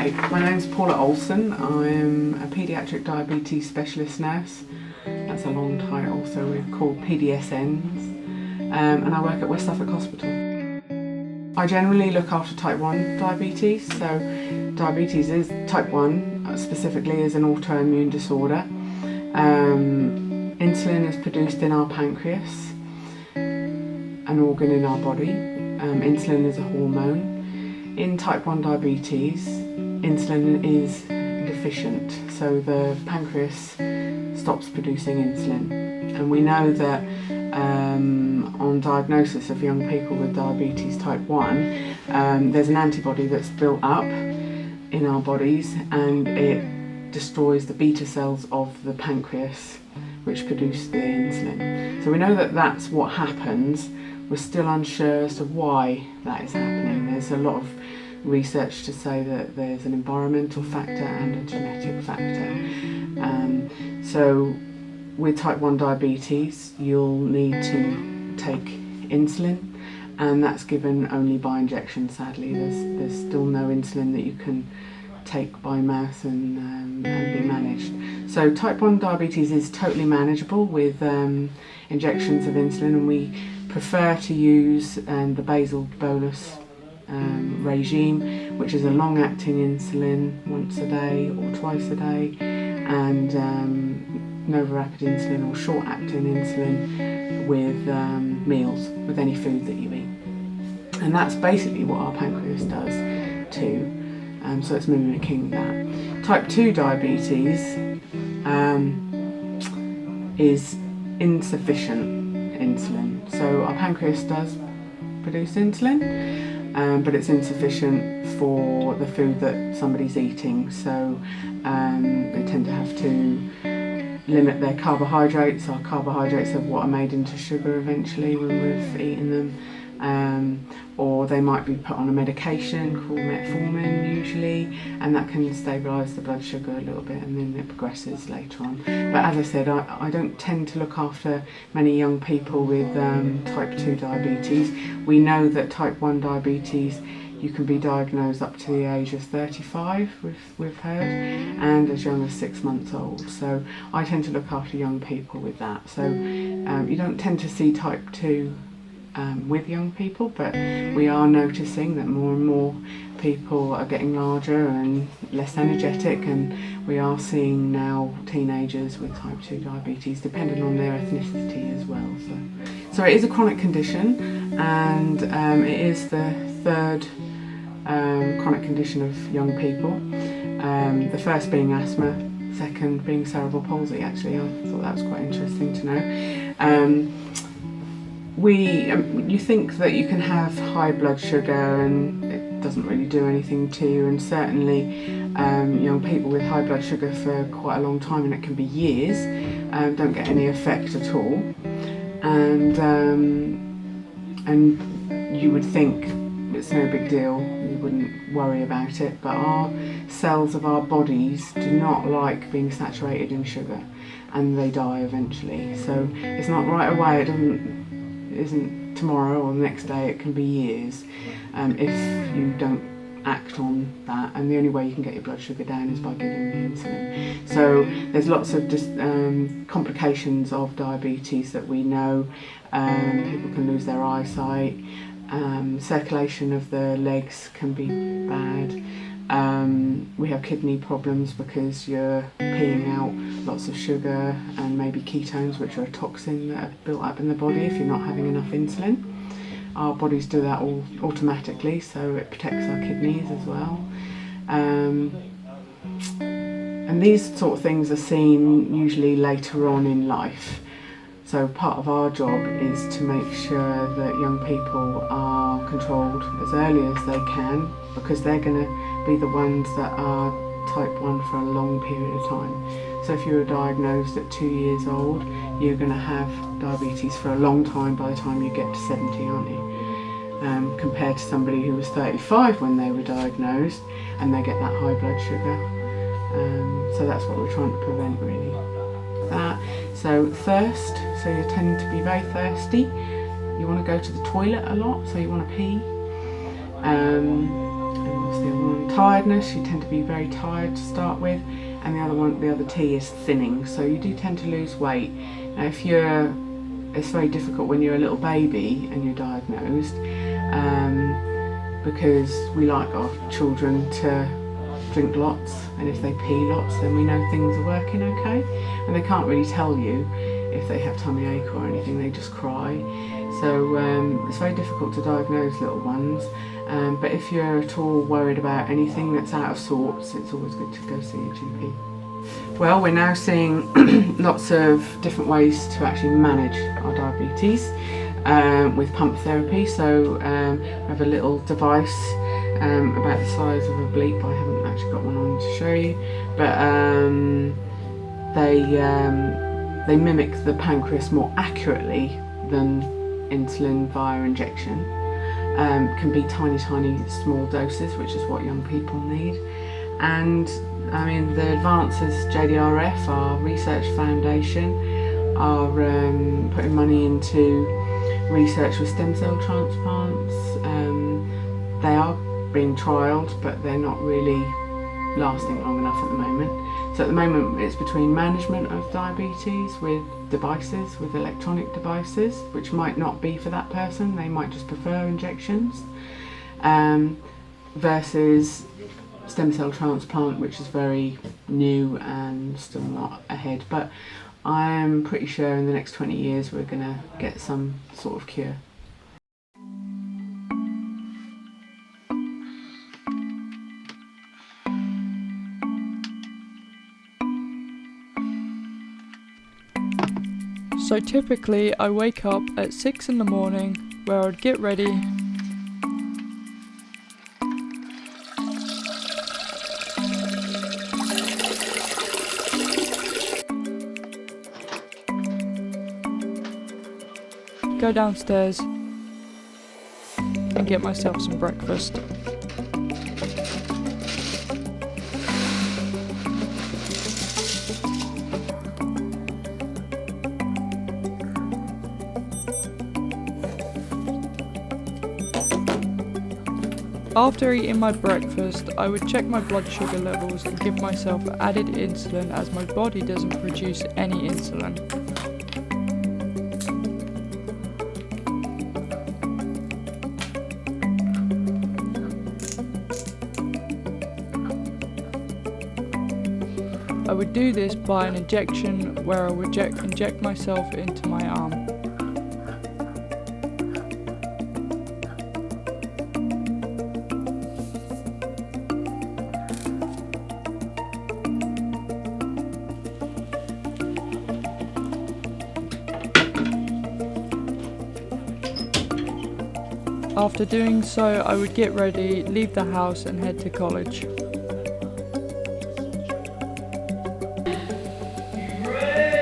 Hi, my name's Paula Olsen. I'm a paediatric diabetes specialist nurse. That's a long title, so we're called PDSNs, and I work at West Suffolk Hospital. I generally look after type 1 diabetes, so diabetes is type 1 specifically is an autoimmune disorder. Insulin is produced in our pancreas, an organ in our body. Insulin is a hormone. In type 1 diabetes, insulin is deficient, so the pancreas stops producing insulin. And we know that on diagnosis of young people with diabetes type 1, there's an antibody that's built up in our bodies and it destroys the beta cells of the pancreas which produce the insulin. So we know that that's what happens. We're still unsure as to why that is happening. There's a lot of research to say that there's an environmental factor and a genetic factor. So with type 1 diabetes, you'll need to take insulin, and that's given only by injection, sadly. There's still no insulin that you can take by mouth and be managed. So type 1 diabetes is totally manageable with injections of insulin, and we prefer to use the basal bolus regime, which is a long-acting insulin once a day or twice a day, and rapid insulin or short-acting insulin with meals, with any food that you eat. And that's basically what our pancreas does too. So it's mimicking that. Type 2 diabetes is insufficient insulin. So our pancreas does produce insulin, but it's insufficient for the food that somebody's eating. So they tend to have to limit their carbohydrates. Our carbohydrates are what are made into sugar eventually when we've eaten them. Or they might be put on a medication called metformin usually, and that can stabilise the blood sugar a little bit, and then it progresses later on. But as I said, I don't tend to look after many young people with type 2 diabetes. We know that type 1 diabetes, you can be diagnosed up to the age of 35, we've heard, and as young as 6 months old. So I tend to look after young people with that. So you don't tend to see type 2 with young people, but we are noticing that more and more people are getting larger and less energetic, and we are seeing now teenagers with type 2 diabetes, depending on their ethnicity as well. So it is a chronic condition, and it is the third chronic condition of young people. The first being asthma, second being cerebral palsy. Actually, I thought that was quite interesting to know. You think that you can have high blood sugar and it doesn't really do anything to you, and certainly young people with high blood sugar for quite a long time, and it can be years, don't get any effect at all, and you would think it's no big deal, you wouldn't worry about it, but our cells of our bodies do not like being saturated in sugar, and they die eventually. So it's not right away, it isn't tomorrow or the next day, it can be years if you don't act on that, and the only way you can get your blood sugar down is by giving the insulin. So there's lots of complications of diabetes that we know. People can lose their eyesight, circulation of the legs can be bad. We have kidney problems because you're peeing out lots of sugar and maybe ketones, which are a toxin that are built up in the body if you're not having enough insulin. Our bodies do that all automatically, so it protects our kidneys as well. And these sort of things are seen usually later on in life. So part of our job is to make sure that young people are controlled as early as they can, because they're going to be the ones that are type 1 for a long period of time. So if you were diagnosed at 2 years old, you're going to have diabetes for a long time by the time you get to 70, aren't you? Compared to somebody who was 35 when they were diagnosed and they get that high blood sugar. So that's what we're trying to prevent, really. So thirst, so you tend to be very thirsty. You want to go to the toilet a lot, so you want to pee. And the other one? Tiredness. You tend to be very tired to start with, and the other T is thinning. So you do tend to lose weight. Now, it's very difficult when you're a little baby and you're diagnosed, because we like our children to drink lots, and if they pee lots, then we know things are working okay. And they can't really tell you if they have tummy ache or anything, they just cry. So it's very difficult to diagnose little ones. But if you're at all worried about anything that's out of sorts, it's always good to go see a GP. Well, we're now seeing lots of different ways to actually manage our diabetes with pump therapy. So I have a little device about the size of a bleep. I haven't actually got one on to show you, but they mimic the pancreas more accurately than insulin via injection. Can be tiny small doses, which is what young people need. And I mean, the advances, JDRF, our research foundation, are putting money into research with stem cell transplants. They are being trialled, but they're not really lasting long enough at the moment. So at the moment it's between management of diabetes with devices, with electronic devices, which might not be for that person, they might just prefer injections, versus stem cell transplant, which is very new and still not ahead. But I'm pretty sure in the next 20 years we're going to get some sort of cure. So typically I wake up at 6 in the morning, where I'd get ready, go downstairs and get myself some breakfast. After eating my breakfast, I would check my blood sugar levels and give myself added insulin, as my body doesn't produce any insulin. I would do this by an injection, where I would inject myself into my arm. After doing so, I would get ready, leave the house and head to college.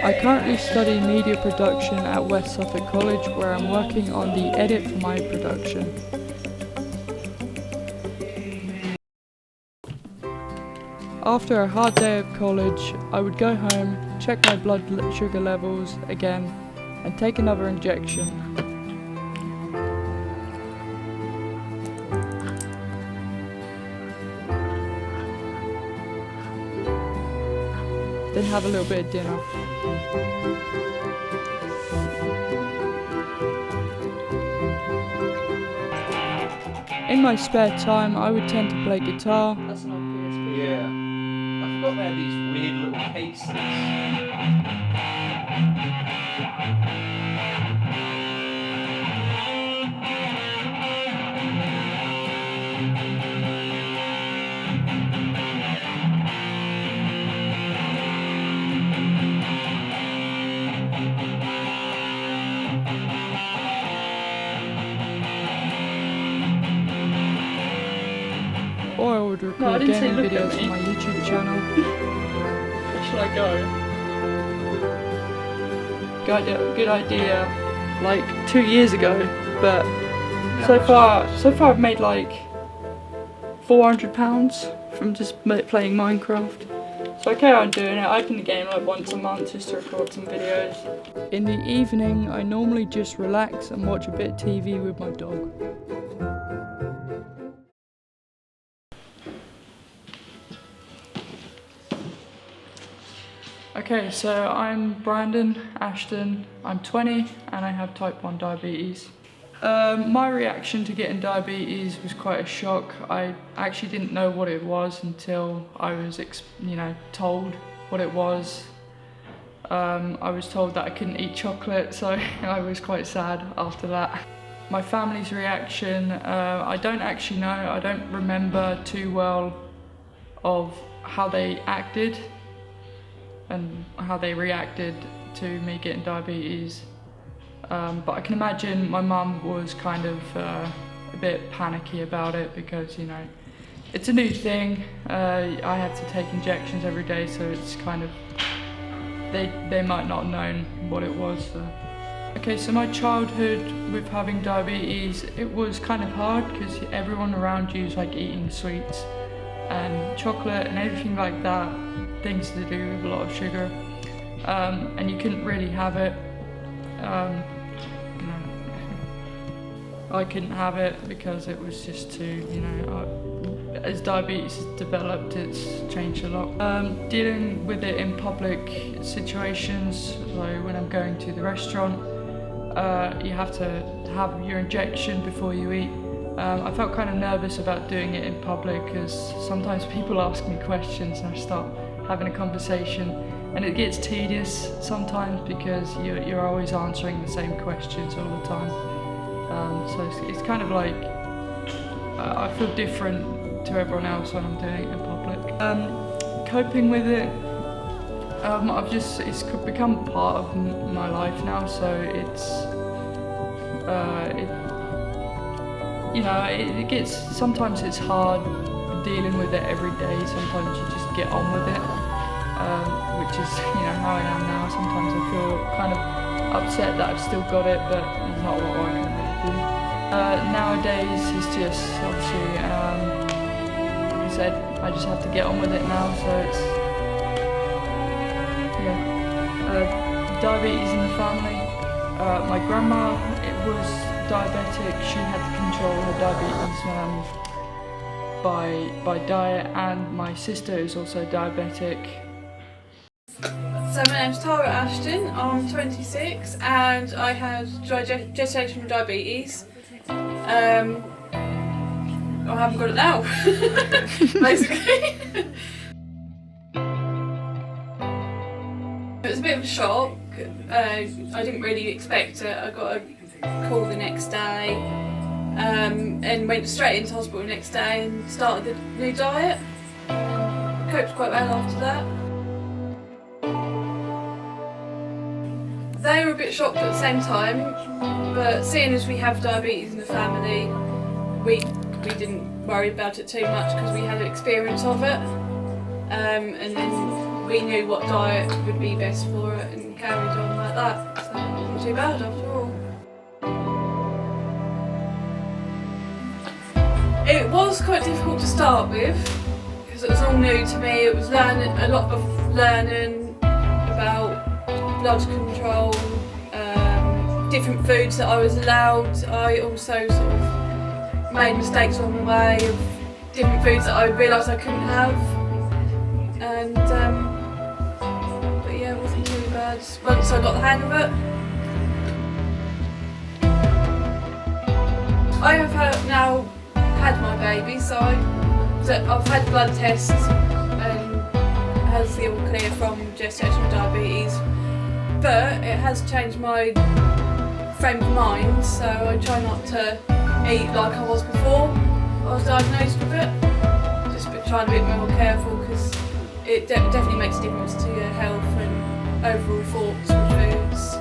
I currently study media production at West Suffolk College, where I'm working on the edit for my production. After a hard day of college, I would go home, check my blood sugar levels again, and take another injection. Then have a little bit of dinner. In my spare time, I would tend to play guitar. That's an old PSP. Yeah. I forgot they had these weird little cases. Or I would record didn't say gaming look at videos me. on my YouTube channel. Where should I go? Good idea, like 2 years ago, but so far I've made like £400 from just playing Minecraft. So I carry on doing it. I open the game like once a month just to record some videos. In the evening, I normally just relax and watch a bit of TV with my dog. Okay, so I'm Brandon Ashton, I'm 20 and I have type 1 diabetes. My reaction to getting diabetes was quite a shock. I actually didn't know what it was until I was told what it was. I was told that I couldn't eat chocolate, so I was quite sad after that. My family's reaction, I don't actually know. I don't remember too well of how they acted and how they reacted to me getting diabetes. But I can imagine my mum was kind of a bit panicky about it because, you know, it's a new thing. I have to take injections every day, so it's kind of, they might not have known what it was. So. Okay, so my childhood with having diabetes, it was kind of hard because everyone around you is like eating sweets and chocolate and everything like that, things to do with a lot of sugar, and you couldn't really have it. I couldn't have it because it was just too, as diabetes has developed, it's changed a lot. Dealing with it in public situations, so when I'm going to the restaurant, you have to have your injection before you eat. I felt kind of nervous about doing it in public because sometimes people ask me questions and I start having a conversation, and it gets tedious sometimes because you're always answering the same questions all the time. So it's kind of like, I feel different to everyone else when I'm doing it in public. Coping with it, it's become part of my life now, so it gets, sometimes it's hard dealing with it every day, sometimes you just get on with it, which is, how I am now. Sometimes I feel kind of upset that I've still got it, but there's not a lot I can really do. Nowadays it's just, obviously, like I said, I just have to get on with it now, so it's, diabetes in the family. My grandma, it was diabetic. She had to control her diabetes by diet, and my sister is also diabetic. So my name's Tara Ashton, I'm 26 and I had gestational diabetes. I haven't got it now, basically. It was a bit of a shock. I didn't really expect it. I got a call the next day and went straight into hospital the next day and started the new diet. Coped quite well after that. They were a bit shocked at the same time, but seeing as we have diabetes in the family, we didn't worry about it too much because we had experience of it, and then we knew what diet would be best for it and carried on like that, so it wasn't too bad after all. It was quite difficult to start with because it was all new to me. It was a lot of learning about blood control, different foods that I was allowed. I also sort of made mistakes on the way of different foods that I realised I couldn't have, and but yeah, it wasn't too bad once I got the hang of it. I have now had my baby, so I've had blood tests and has the all clear from gestational diabetes. But it has changed my frame of mind, so I try not to eat like I was before I was diagnosed with it. Just trying to be a bit more careful because it definitely makes a difference to your health and overall thoughts with foods.